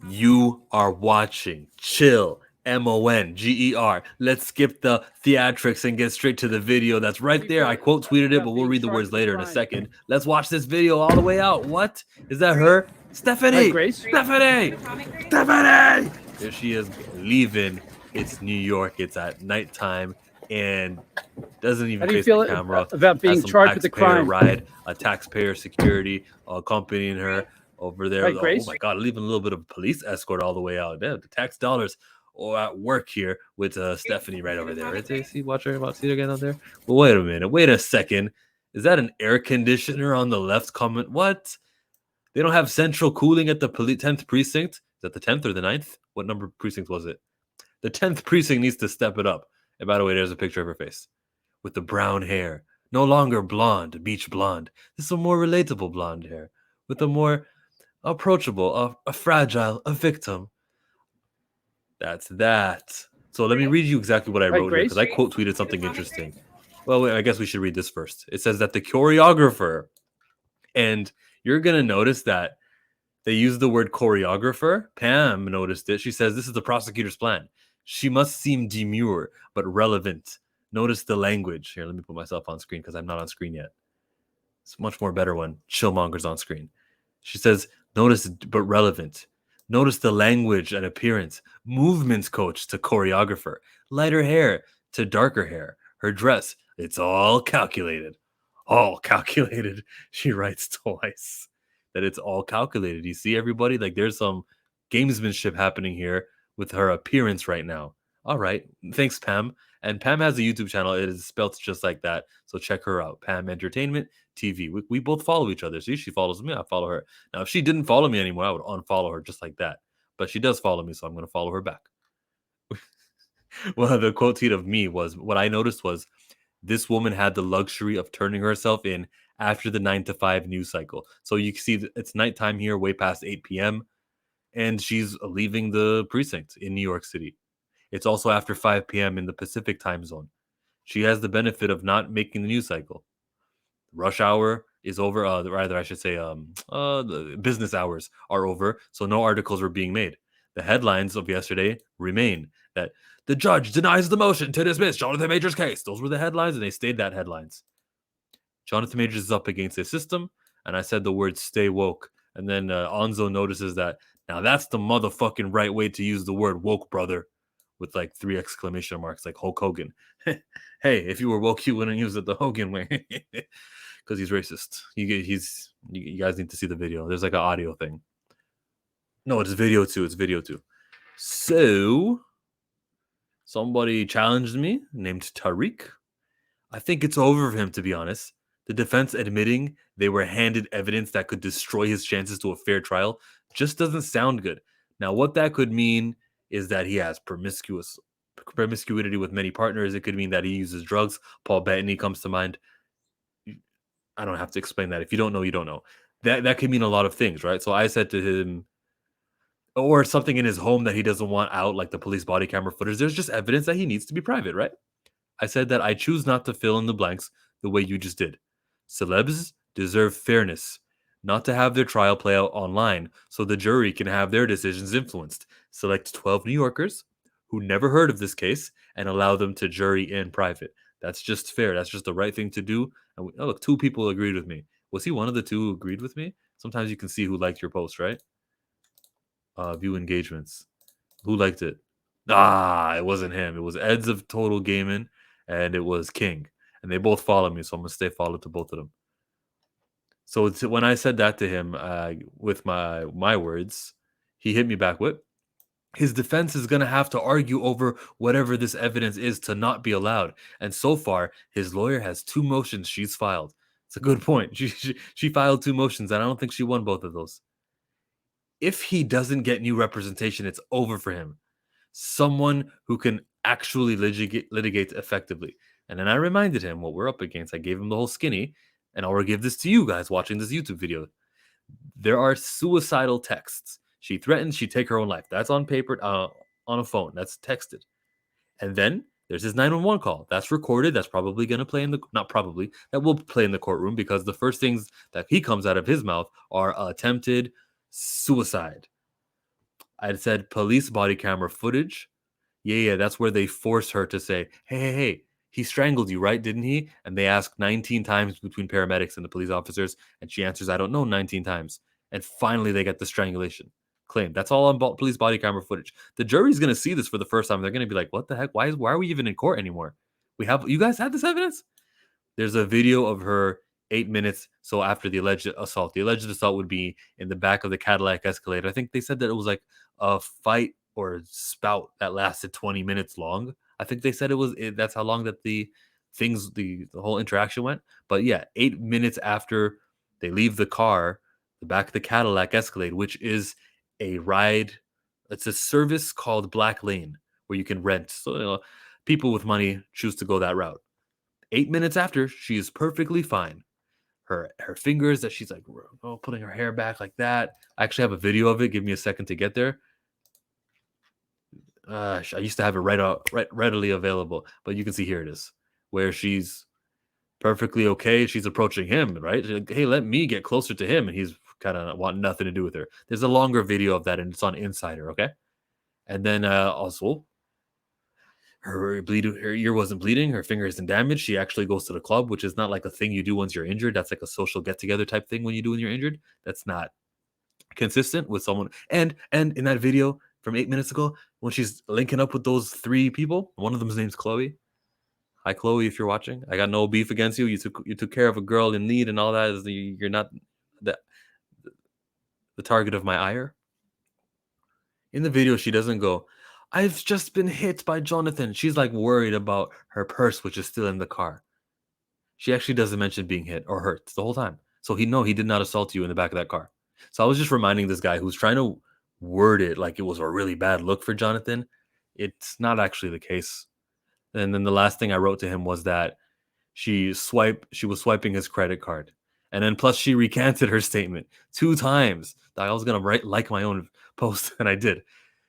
You are watching Chill, Mongeer. Let's skip the theatrics and get straight to the video that's right there. I quote tweeted it, but we'll read the words later in a second. Let's watch this video all the way out. What? Is that her? Stephanie! Stephanie! Stephanie! There she is leaving. It's New York. It's at nighttime and doesn't even face the camera. About being charged with the crime? Ride, a taxpayer security accompanying her over there. Oh my God, leaving a little bit of police escort all the way out. Yeah, the tax dollars at work here with Stephanie right over there. Right there. See, watch her, see her again out there. Well, wait a minute. Wait a second. Is that an air conditioner on the left comment? What? They don't have central cooling at the 10th precinct? Is that the 10th or the 9th? What number precinct was it? The 10th precinct needs to step it up. And by the way, there's a picture of her face with the brown hair. No longer blonde, beach blonde. This is a more relatable blonde hair with a more approachable, a fragile, a victim. That's that. So let me read you exactly what I wrote here because I quote tweeted something interesting. Well, wait, I guess we should read this first. It says that the choreographer, and you're going to notice that they use the word choreographer. Pam noticed it. She says this is the prosecutor's plan. She must seem demure but relevant. Notice the language. Here, let me put myself on screen because I'm not on screen yet. It's a much more better when Chillmonger's on screen. She says, notice but relevant. Notice the language and appearance. Movements coach to choreographer. Lighter hair to darker hair. Her dress, it's all calculated. All calculated. She writes twice that it's all calculated. You see, everybody? Like, there's some gamesmanship happening here with her appearance right now. All right. Thanks, Pam. And Pam has a YouTube channel. It is spelled just like that. So check her out. Pam Entertainment TV. We both follow each other. See, she follows me. I follow her. Now, if she didn't follow me anymore, I would unfollow her just like that. But she does follow me, so I'm going to follow her back. Well, the quote tweet of me was, what I noticed was, this woman had the luxury of turning herself in after the 9 to 5 news cycle. So you can see it's nighttime here, way past 8 p.m. And she's leaving the precinct in New York City. It's also after 5 p.m. in the Pacific time zone. She has the benefit of not making the news cycle. Rush hour is over. Rather, I should say, the business hours are over, so no articles were being made. The headlines of yesterday remain that the judge denies the motion to dismiss Jonathan Majors' case. Those were the headlines, and they stayed that headlines. Jonathan Majors is up against the system, and I said the word "stay woke," and then Onzo notices that now that's the motherfucking right way to use the word "woke, brother," with like 3 exclamation marks, like Hulk Hogan. Hey, if you were woke, you wouldn't use it the Hogan way, because he's racist. You guys need to see the video. There's like an audio thing. No, it's video too. It's video too. So somebody challenged me named Tariq. I think it's over for him, to be honest. The defense admitting they were handed evidence that could destroy his chances to a fair trial just doesn't sound good. Now, what that could mean is that he has promiscuity with many partners. It could mean that he uses drugs. Paul Bettany comes to mind. I don't have to explain that. If you don't know, you don't know. That could mean a lot of things, right? So I said to him, or something in his home that he doesn't want out, like the police body camera footage. There's just evidence that he needs to be private, right? I said that I choose not to fill in the blanks the way you just did. Celebs deserve fairness, not to have their trial play out online so the jury can have their decisions influenced. Select 12 New Yorkers who never heard of this case and allow them to jury in private. That's just fair. That's just the right thing to do. And look, 2 people agreed with me. Was he one of the 2 who agreed with me? Sometimes you can see who liked your post, right? View engagements. Who liked it? It wasn't him. It was Eds of Total Gaming, and it was King. And they both follow me, so I'm going to stay followed to both of them. So when I said that to him with my words, he hit me back with, his defense is going to have to argue over whatever this evidence is to not be allowed. And so far, his lawyer has 2 motions she's filed. It's a good point. She filed 2 motions, and I don't think she won both of those. If he doesn't get new representation, it's over for him. Someone who can actually litigate effectively. And then I reminded him what we're up against. I gave him the whole skinny, and I'll give this to you guys watching this YouTube video. There are suicidal texts. She threatens she'd take her own life. That's on paper, on a phone. That's texted. And then there's his 911 call. That's recorded. That's probably going to play that will play in the courtroom, because the first things that he comes out of his mouth are attempted suicide. I said police body camera footage. Yeah, that's where they force her to say, hey, he strangled you, right? Didn't he? And they ask 19 times between paramedics and the police officers, and she answers, I don't know, 19 times. And finally, they get the strangulation claim. That's all on police body camera footage. The jury's going to see this for the first time. They're going to be like, what the heck? Why are we even in court anymore? You guys had this evidence? There's a video of her 8 minutes. So after the alleged assault would be in the back of the Cadillac Escalator. I think they said that it was like a fight or spout that lasted 20 minutes long. I think they said that's how long that the whole interaction went. But yeah, 8 minutes after they leave the car, the back of the Cadillac Escalade, which is a ride. It's a service called Black Lane where you can rent. So people with money choose to go that route. 8 minutes after, she is perfectly fine. Her fingers that she's like putting her hair back like that. I actually have a video of it. Give me a second to get there. I used to have it readily available, but you can see here it is, where she's perfectly okay. She's approaching him, right? She's like, hey, let me get closer to him, and he's kind of want nothing to do with her. There's a longer video of that, and it's on Insider, okay? And then also, her ear wasn't bleeding, her finger isn't damaged. She actually goes to the club, which is not like a thing you do once you're injured. That's like a social get together type thing when you do when you're injured. That's not consistent with someone. And in that video from 8 minutes ago, when she's linking up with those 3 people, one of them's name's Chloe. Hi, Chloe, if you're watching. I got no beef against you. You took care of a girl in need and all that. You're not the target of my ire. In the video, she doesn't go, I've just been hit by Jonathan. She's like worried about her purse, which is still in the car. She actually doesn't mention being hit or hurt the whole time. So he did not assault you in the back of that car. So I was just reminding this guy who's trying to word it like it was a really bad look for Jonathan. It's not actually the case. And then the last thing I wrote to him was that she was swiping his credit card. And then plus she recanted her statement 2 times. I was going to like my own post, and I did.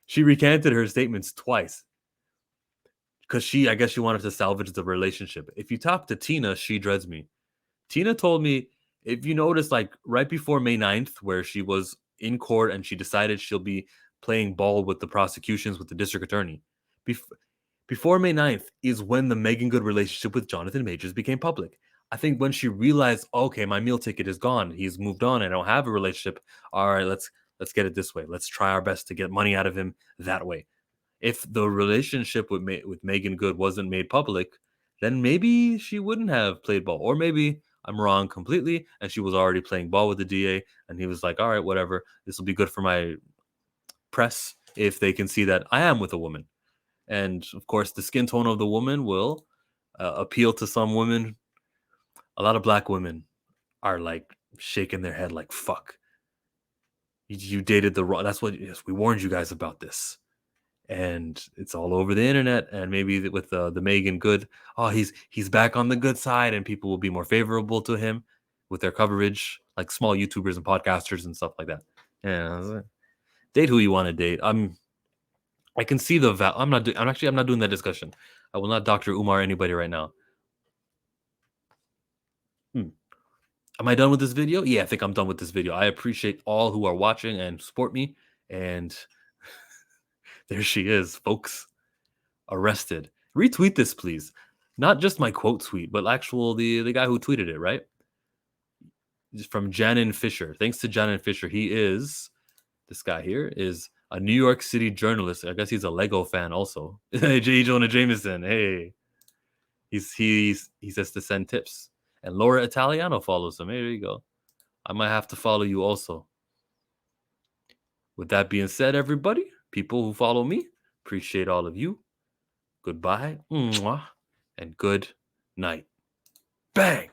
She recanted her statements twice. Because I guess she wanted to salvage the relationship. If you talk to Tina, she dreads me. Tina told me, if you notice, like right before May 9th, where she was in court and she decided she'll be playing ball with the prosecutions, with the district attorney. Before May 9th is when the Megan Good relationship with Jonathan Majors became public. I think when she realized, okay, my meal ticket is gone. He's moved on. I don't have a relationship. All right, let's get it this way. Let's try our best to get money out of him that way. If the relationship with Megan Good wasn't made public, then maybe she wouldn't have played ball. Or maybe I'm wrong completely, and she was already playing ball with the DA, and he was like, all right, whatever. This will be good for my press if they can see that I am with a woman. And, of course, the skin tone of the woman will appeal to some women. A lot of black women are, like, shaking their head like, fuck. You dated the wrong... That's what... Yes, we warned you guys about this. And it's all over the internet, and maybe with the Megan Good, he's back on the good side, and people will be more favorable to him with their coverage, like small YouTubers and podcasters and stuff like that. Yeah, date who you want to date. I can see the I'm not doing that discussion. I will not Dr. Umar anybody right now. Am I done with this video? Yeah, I think I'm done with this video. I appreciate all who are watching and support me, and there she is, folks. Arrested. Retweet this, please. Not just my quote tweet, but the guy who tweeted it, right? It's from Janin Fisher. Thanks to Janin Fisher. This guy here is a New York City journalist. I guess he's a Lego fan also. J. Jonah Jameson. Hey. He says to send tips. And Laura Italiano follows him. Hey, there you go. I might have to follow you also. With that being said, everybody, people who follow me, appreciate all of you. Goodbye, and good night. Bang!